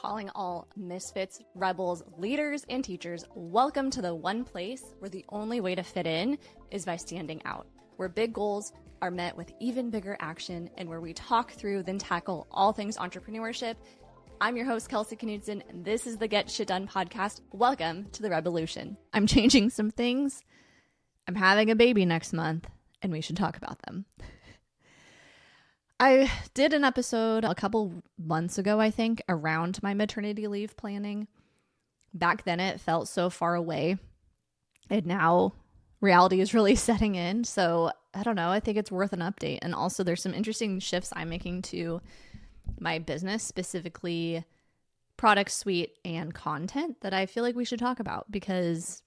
calling all misfits, rebels, leaders, and teachers, welcome to the one place where the only way to fit in is by standing out, where big goals are met with even bigger action, and where we talk through, then tackle all things entrepreneurship. I'm your host, Kelsey Knudsen, and this is the Get Shit Done podcast. Welcome to the Revolution. I'm changing some things. I'm having a baby next month, and we should talk about them. I did an episode a couple months ago, I think, around my maternity leave planning. Back then, it felt so far away, and now reality is really setting in. So I don't know. I think it's worth an update. And also, there's some interesting shifts I'm making to my business, specifically product suite and content, that I feel like we should talk about because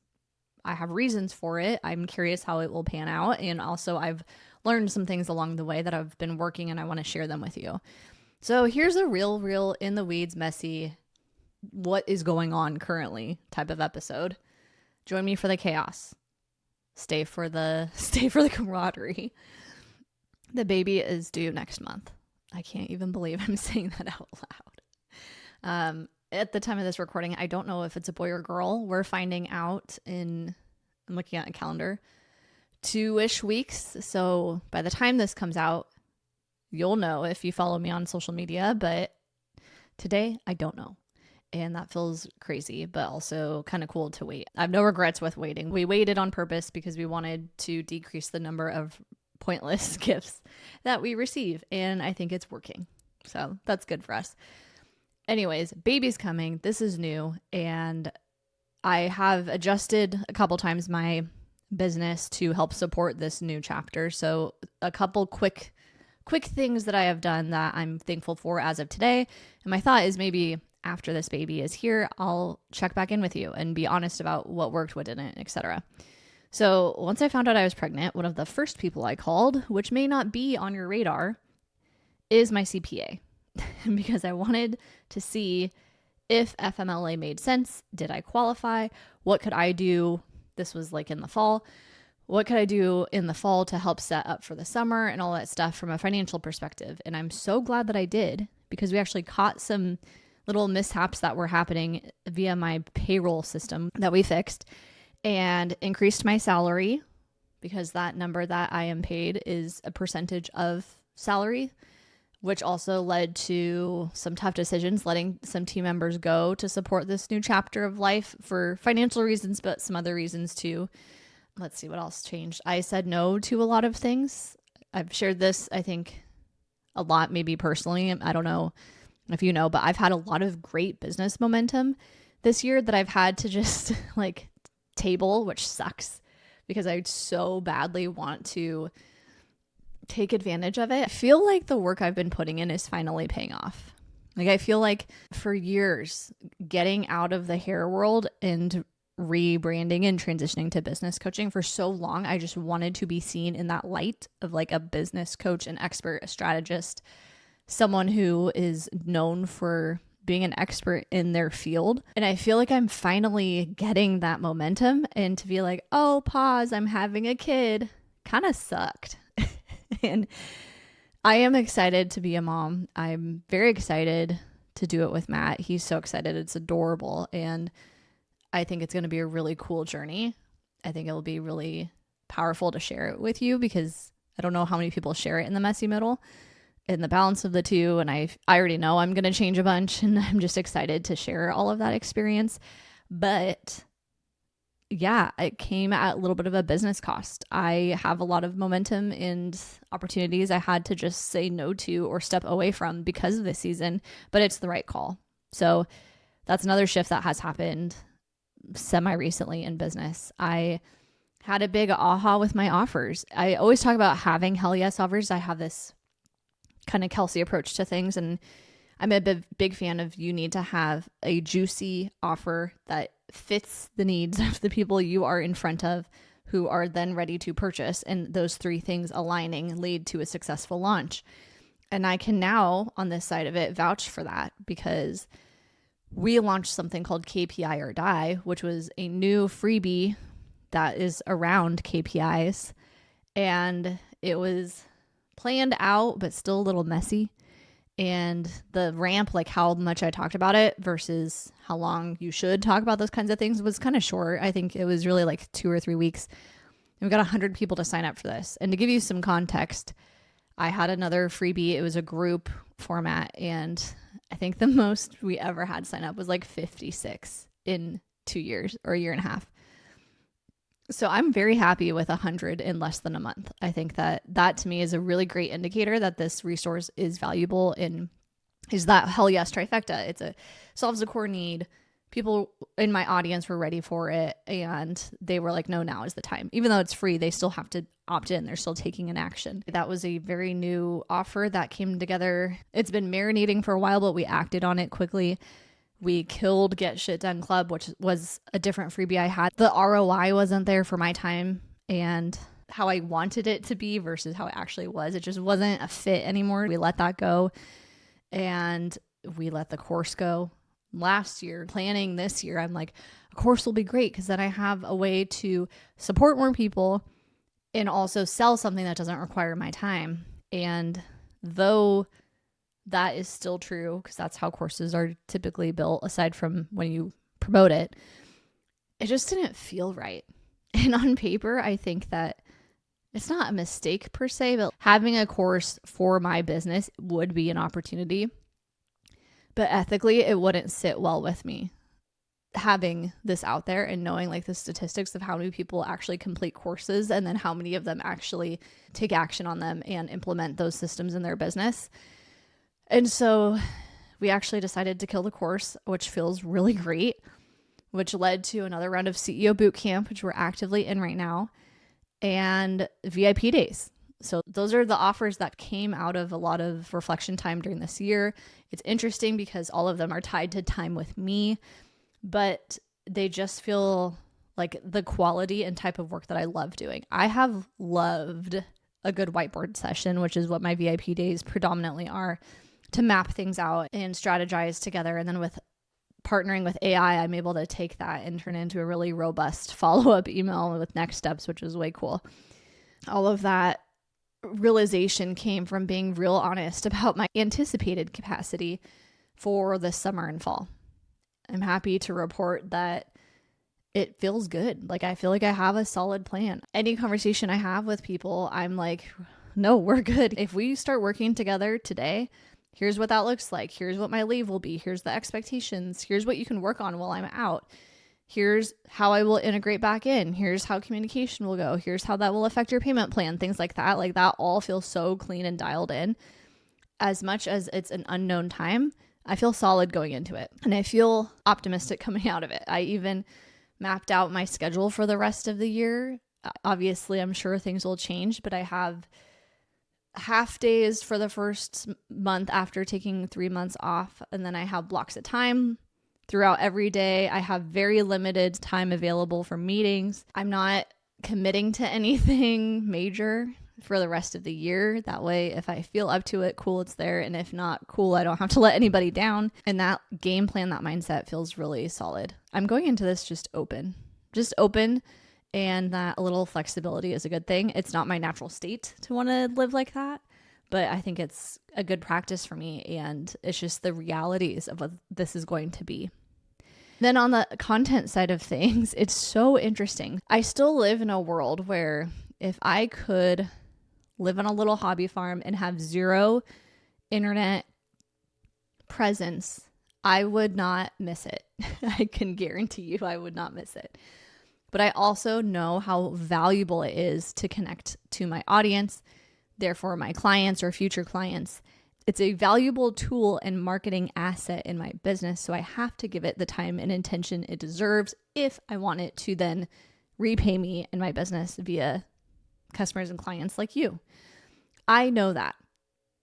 I have reasons for it. I'm curious how it will pan out. And also, I've learned some things along the way that I've been working, and I want to share them with you. So here's a real in the weeds, messy, what is going on currently type of episode. Join me for the chaos. Stay for the camaraderie. The baby is due next month. I can't even believe I'm saying that out loud. At the time of this recording, I don't know if it's a boy or girl. We're finding out I'm looking at a calendar, 2-ish weeks. So by the time this comes out, you'll know if you follow me on social media. But today, I don't know. And that feels crazy, but also kind of cool to wait. I have no regrets with waiting. We waited on purpose because we wanted to decrease the number of pointless gifts that we receive. And I think it's working. So that's good for us. Anyways, baby's coming. This is new. And I have adjusted a couple times my business to help support this new chapter. So a couple quick things that I have done that I'm thankful for as of today. And my thought is maybe after this baby is here, I'll check back in with you and be honest about what worked, what didn't, etc. So once I found out I was pregnant, one of the first people I called, which may not be on your radar, is my CPA. Because I wanted to see if FMLA made sense. Did I qualify? What could I do? This was like in the fall. What could I do in the fall to help set up for the summer and all that stuff from a financial perspective? And I'm so glad that I did, because we actually caught some little mishaps that were happening via my payroll system that we fixed, and increased my salary, because that number that I am paid is a percentage of salary, which also led to some tough decisions, letting some team members go to support this new chapter of life for financial reasons, but some other reasons too. Let's see what else changed. I said no to a lot of things. I've shared this, I think, a lot, maybe personally. I don't know if you know, but I've had a lot of great business momentum this year that I've had to just like table, which sucks because I so badly want to take advantage of it. I feel like the work I've been putting in is finally paying off. Like, I feel like for years, getting out of the hair world and rebranding and transitioning to business coaching for so long, I just wanted to be seen in that light of like a business coach, an expert, a strategist, someone who is known for being an expert in their field. And I feel like I'm finally getting that momentum, and to be like, oh, pause, I'm having a kid, kind of sucked. And I am excited to be a mom. I'm very excited to do it with Matt. He's so excited. It's adorable. And I think it's going to be a really cool journey. I think it'll be really powerful to share it with you, because I don't know how many people share it in the messy middle, in the balance of the two. And I already know I'm going to change a bunch, and I'm just excited to share all of that experience. But yeah, it came at a little bit of a business cost. I have a lot of momentum and opportunities I had to just say no to or step away from because of this season, but it's the right call. So that's another shift that has happened semi-recently in business. I had a big aha with my offers. I always talk about having hell yes offers. I have this kind of Kelsey approach to things, and I'm a big fan of, you need to have a juicy offer that fits the needs of the people you are in front of, who are then ready to purchase. And those three things aligning lead to a successful launch. And I can now, on this side of it, vouch for that, because we launched something called KPI or Die, which was a new freebie that is around KPIs. And it was planned out, but still a little messy. And the ramp, like how much I talked about it versus how long you should talk about those kinds of things, was kind of short. I think it was really like 2 or 3 weeks. And we got 100 people to sign up for this. And to give you some context, I had another freebie. It was a group format. And I think the most we ever had sign up was like 56 in 2 years or a year and a half. So I'm very happy with 100 in less than a month. I think that to me is a really great indicator that this resource is valuable is that hell yes trifecta. It solves a core need. People in my audience were ready for it, and they were like, no, now is the time. Even though it's free, they still have to opt in. They're still taking an action. That was a very new offer that came together. It's been marinating for a while, but we acted on it quickly. We killed Get Shit Done Club, which was a different freebie I had. The ROI wasn't there for my time and how I wanted it to be versus how it actually was. It just wasn't a fit anymore. We let that go, and we let the course go. Last year, planning this year, I'm like, a course will be great because then I have a way to support more people and also sell something that doesn't require my time. And though that is still true, because that's how courses are typically built, aside from when you promote it, it just didn't feel right. And on paper, I think that it's not a mistake per se, but having a course for my business would be an opportunity. But ethically, it wouldn't sit well with me having this out there and knowing like the statistics of how many people actually complete courses and then how many of them actually take action on them and implement those systems in their business. And so we actually decided to kill the course, which feels really great, which led to another round of CEO bootcamp, which we're actively in right now, and VIP days. So those are the offers that came out of a lot of reflection time during this year. It's interesting because all of them are tied to time with me, but they just feel like the quality and type of work that I love doing. I have loved a good whiteboard session, which is what my VIP days predominantly are, to map things out and strategize together. And then with partnering with AI, I'm able to take that and turn it into a really robust follow-up email with next steps, which is way cool. All of that realization came from being real honest about my anticipated capacity for the summer and fall. I'm happy to report that it feels good. Like I feel like I have a solid plan. Any conversation I have with people, I'm like, no, we're good. If we start working together today, here's what that looks like. Here's what my leave will be. Here's the expectations. Here's what you can work on while I'm out. Here's how I will integrate back in. Here's how communication will go. Here's how that will affect your payment plan. Things like that. Like that all feels so clean and dialed in. As much as it's an unknown time, I feel solid going into it. And I feel optimistic coming out of it. I even mapped out my schedule for the rest of the year. Obviously, I'm sure things will change, but I have half days for the first month after taking 3 months off. And then I have blocks of time throughout every day. I have very limited time available for meetings. I'm not committing to anything major for the rest of the year. That way, if I feel up to it, cool, it's there. And if not, cool, I don't have to let anybody down. And that game plan, that mindset feels really solid. I'm going into this just open. And that a little flexibility is a good thing. It's not my natural state to want to live like that, but I think it's a good practice for me. And it's just the realities of what this is going to be. Then on the content side of things, it's so interesting. I still live in a world where if I could live on a little hobby farm and have zero internet presence, I would not miss it. I can guarantee you I would not miss it. But I also know how valuable it is to connect to my audience, therefore my clients or future clients. It's a valuable tool and marketing asset in my business, so I have to give it the time and attention it deserves if I want it to then repay me in my business via customers and clients like you. I know that.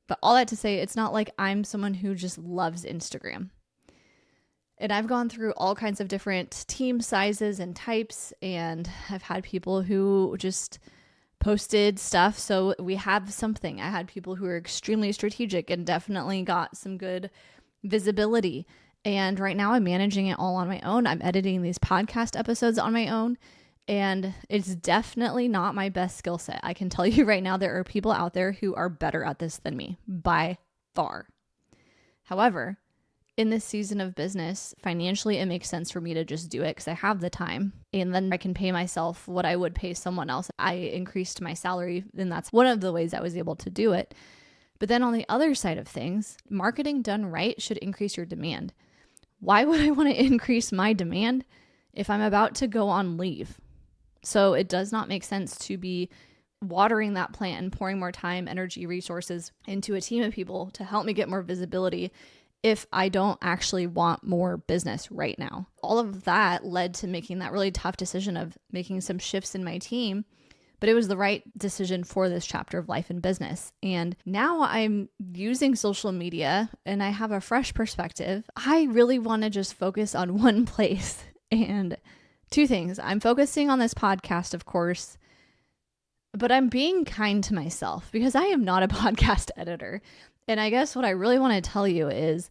But all that to say, it's not like I'm someone who just loves Instagram. And I've gone through all kinds of different team sizes and types, and I've had people who just posted stuff so we have something. I had people who are extremely strategic and definitely got some good visibility. And right now I'm managing it all on my own. I'm editing these podcast episodes on my own, and it's definitely not my best skill set. I can tell you right now, there are people out there who are better at this than me by far. However, in this season of business, financially, it makes sense for me to just do it because I have the time, and then I can pay myself what I would pay someone else. I increased my salary, and that's one of the ways I was able to do it. But then on the other side of things, marketing done right should increase your demand. Why would I want to increase my demand if I'm about to go on leave? So it does not make sense to be watering that plant and pouring more time, energy, resources into a team of people to help me get more visibility if I don't actually want more business right now. All of that led to making that really tough decision of making some shifts in my team, but it was the right decision for this chapter of life and business. And now I'm using social media and I have a fresh perspective. I really want to just focus on one place and two things. I'm focusing on this podcast, of course, but I'm being kind to myself because I am not a podcast editor. And I guess what I really want to tell you is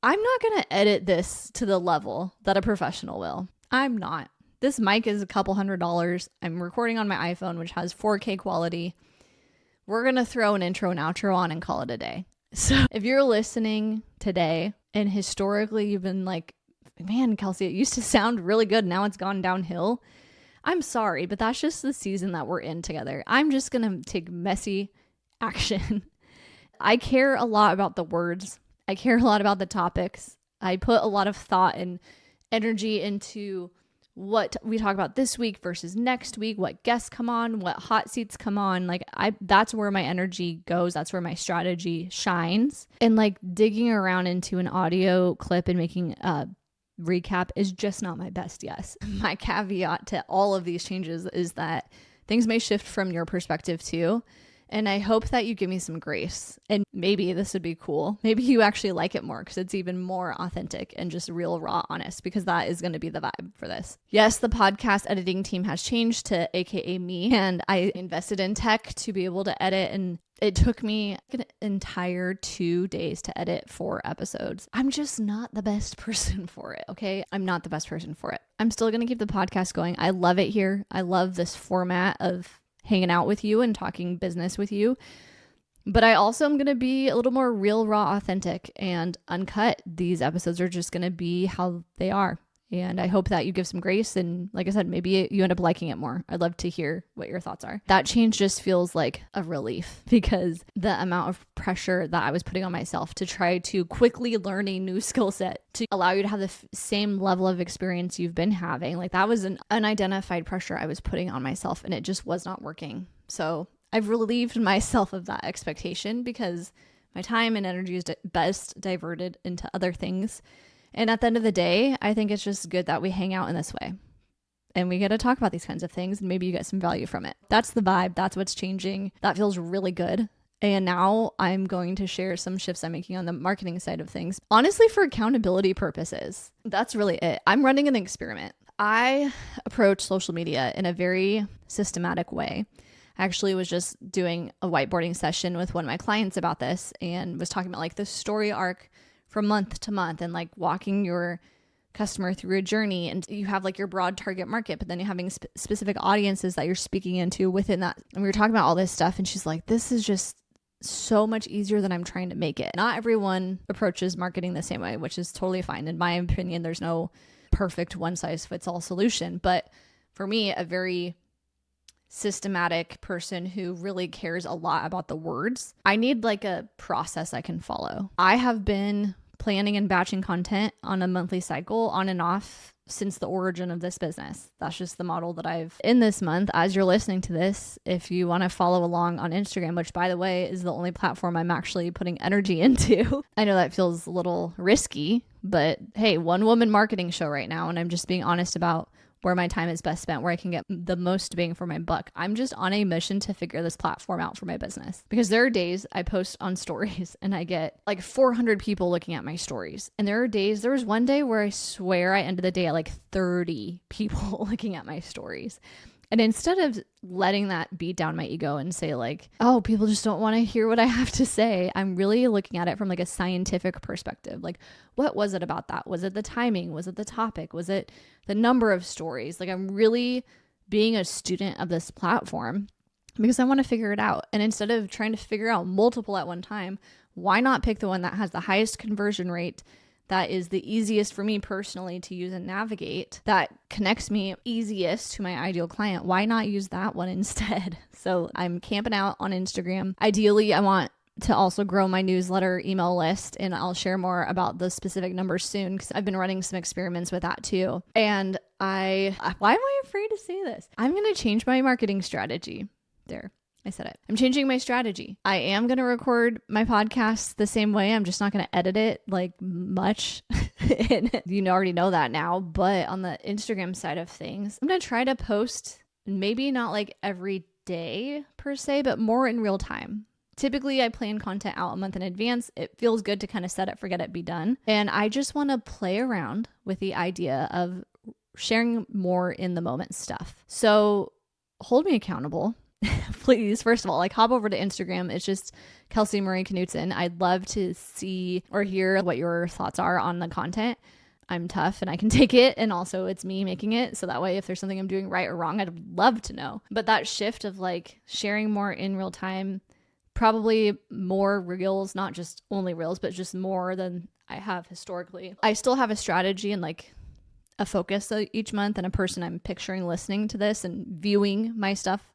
I'm not going to edit this to the level that a professional will. I'm not. This mic is a couple $100. I'm recording on my iPhone, which has 4K quality. We're going to throw an intro and outro on and call it a day. So if you're listening today and historically you've been like, man, Kelsey, it used to sound really good. Now it's gone downhill. I'm sorry, but that's just the season that we're in together. I'm just going to take messy action. I care a lot about the words. I care a lot about the topics. I put a lot of thought and energy into what we talk about this week versus next week, what guests come on, what hot seats come on. Like that's where my energy goes. That's where my strategy shines. And like digging around into an audio clip and making a recap is just not my best yes. My caveat to all of these changes is that things may shift from your perspective too. And I hope that you give me some grace, and maybe this would be cool. Maybe you actually like it more because it's even more authentic and just real, raw, honest, because that is going to be the vibe for this. Yes, the podcast editing team has changed to AKA me, and I invested in tech to be able to edit, and it took me an entire 2 days to edit 4 episodes. I'm just not the best person for it, okay? I'm not the best person for it. I'm still going to keep the podcast going. I love it here. I love this format of hanging out with you and talking business with you. But I also am going to be a little more real, raw, authentic, and uncut. These episodes are just going to be how they are. And I hope that you give some grace. And like I said, maybe you end up liking it more. I'd love to hear what your thoughts are. That change just feels like a relief because the amount of pressure that I was putting on myself to try to quickly learn a new skill set to allow you to have the same level of experience you've been having. Like that was an unidentified pressure I was putting on myself and it just was not working. So I've relieved myself of that expectation because my time and energy is best diverted into other things. And at the end of the day, I think it's just good that we hang out in this way and we get to talk about these kinds of things and maybe you get some value from it. That's the vibe. That's what's changing. That feels really good. And now I'm going to share some shifts I'm making on the marketing side of things, honestly, for accountability purposes. That's really it. I'm running an experiment. I approach social media in a very systematic way. I actually was just doing a whiteboarding session with one of my clients about this and was talking about like the story arc from month to month and like walking your customer through a journey. And you have like your broad target market, but then you're having specific audiences that you're speaking into within that. And we were talking about all this stuff and she's like, this is just so much easier than I'm trying to make it. Not everyone approaches marketing the same way, which is totally fine. In my opinion, there's no perfect one size fits all solution. But for me, a very systematic person who really cares a lot about the words, I need like a process I can follow. I have been planning and batching content on a monthly cycle on and off since the origin of this business. That's just the model that I've in this month. As you're listening to this, if you want to follow along on Instagram, which by the way is the only platform I'm actually putting energy into. I know that feels a little risky, but hey, one woman marketing show right now. And I'm just being honest about where my time is best spent, where I can get the most bang for my buck. I'm just on a mission to figure this platform out for my business because there are days I post on stories and I get like 400 people looking at my stories. And there was one day where I swear I ended the day at like 30 people looking at my stories. And instead of letting that beat down my ego and say like, oh, people just don't want to hear what I have to say, I'm really looking at it from like a scientific perspective. Like, what was it about that? Was it the timing? Was it the topic? Was it the number of stories? Like, I'm really being a student of this platform because I want to figure it out. And instead of trying to figure out multiple at one time, why not pick the one that has the highest conversion rate, that is the easiest for me personally to use and navigate, that connects me easiest to my ideal client? Why not use that one instead? So I'm camping out on Instagram. Ideally, I want to also grow my newsletter email list, and I'll share more about the specific numbers soon because I've been running some experiments with that too. And why am I afraid to say this? I'm going to change my marketing strategy. There, I said it. I'm changing my strategy. I am going to record my podcast the same way. I'm just not going to edit it like much. And you already know that now. But on the Instagram side of things, I'm going to try to post maybe not like every day per se, but more in real time. Typically, I plan content out a month in advance. It feels good to kind of set it, forget it, be done. And I just want to play around with the idea of sharing more in the moment stuff. So hold me accountable. Please, first of all, like hop over to Instagram. It's just Kelsey Marie Knutson. I'd love to see or hear what your thoughts are on the content. I'm tough and I can take it. And also it's me making it. So that way, if there's something I'm doing right or wrong, I'd love to know. But that shift of like sharing more in real time, probably more reels, not just only reels, but just more than I have historically. I still have a strategy and like a focus each month and a person I'm picturing listening to this and viewing my stuff,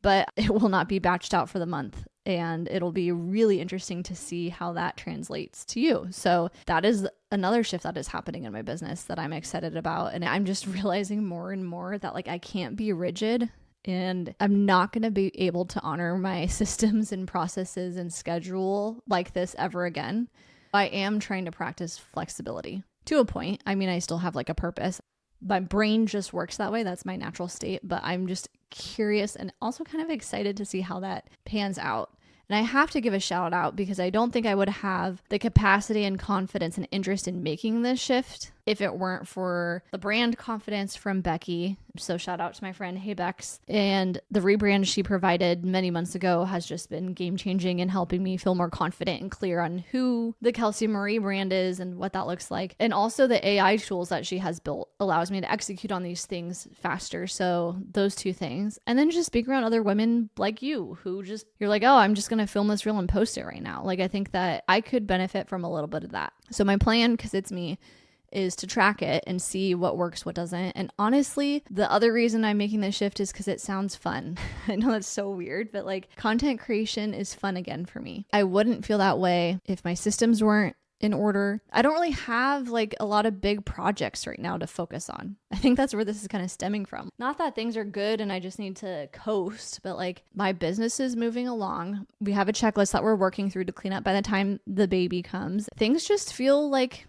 but it will not be batched out for the month. And it'll be really interesting to see how that translates to you. So that is another shift that is happening in my business that I'm excited about. And I'm just realizing more and more that like I can't be rigid. And I'm not going to be able to honor my systems and processes and schedule like this ever again. I am trying to practice flexibility to a point. I mean, I still have like a purpose. My brain just works that way. That's my natural state. But I'm just curious and also kind of excited to see how that pans out. And I have to give a shout out because I don't think I would have the capacity and confidence and interest in making this shift if it weren't for the brand confidence from Becky. So shout out to my friend, Hey Bex. And the rebrand she provided many months ago has just been game changing and helping me feel more confident and clear on who the Kelsey Marie brand is and what that looks like. And also the AI tools that she has built allows me to execute on these things faster. So those two things. And then just speak around other women like you who just, you're like, oh, I'm just going to film this reel and post it right now. Like, I think that I could benefit from a little bit of that. So my plan, because it's me, is to track it and see what works, what doesn't. And honestly, the other reason I'm making this shift is because it sounds fun. I know that's so weird, but like content creation is fun again for me. I wouldn't feel that way if my systems weren't in order. I don't really have like a lot of big projects right now to focus on. I think that's where this is kind of stemming from. Not that things are good and I just need to coast, but like my business is moving along. We have a checklist that we're working through to clean up by the time the baby comes. Things just feel like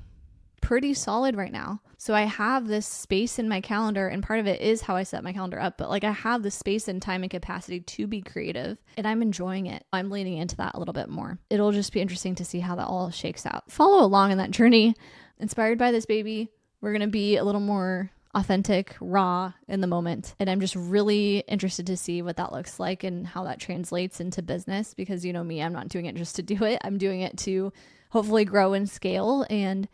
pretty solid right now. So I have this space in my calendar, and part of it is how I set my calendar up, but like I have the space and time and capacity to be creative, and I'm enjoying it. I'm leaning into that a little bit more. It'll just be interesting to see how that all shakes out. Follow along in that journey. Inspired by this baby, we're going to be a little more authentic, raw in the moment. And I'm just really interested to see what that looks like and how that translates into business, because you know me, I'm not doing it just to do it. I'm doing it to hopefully grow and scale, and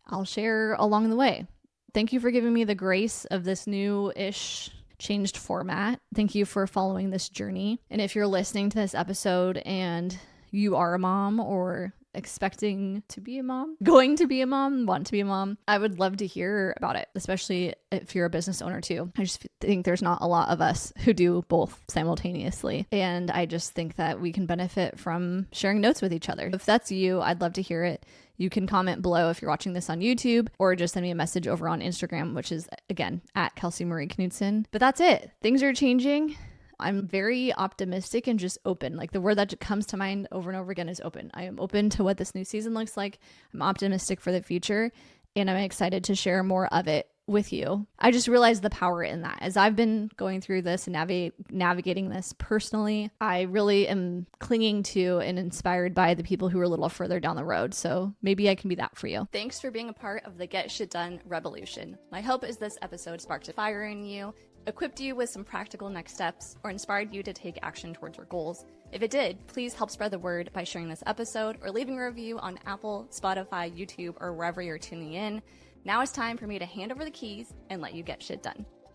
I'll share along the way. Thank you for giving me the grace of this new-ish changed format. Thank you for following this journey. And if you're listening to this episode and you are a mom or expecting to be a mom, going to be a mom, want to be a mom, I would love to hear about it, especially if you're a business owner too. I just think there's not a lot of us who do both simultaneously. And I just think that we can benefit from sharing notes with each other. If that's you, I'd love to hear it. You can comment below if you're watching this on YouTube, or just send me a message over on Instagram, which is, again, at Kelsey Marie Knutson. But that's it. Things are changing. I'm very optimistic and just open. Like the word that comes to mind over and over again is open. I am open to what this new season looks like. I'm optimistic for the future, and I'm excited to share more of it with you. I just realized the power in that. As I've been going through this and navigating this personally, I really am clinging to and inspired by the people who are a little further down the road. So maybe I can be that for you. Thanks for being a part of the Get Shit Done revolution. My hope is this episode sparked a fire in you, equipped you with some practical next steps, or inspired you to take action towards your goals. If it did, please help spread the word by sharing this episode or leaving a review on Apple, Spotify, YouTube, or wherever you're tuning in. Now it's time for me to hand over the keys and let you get shit done.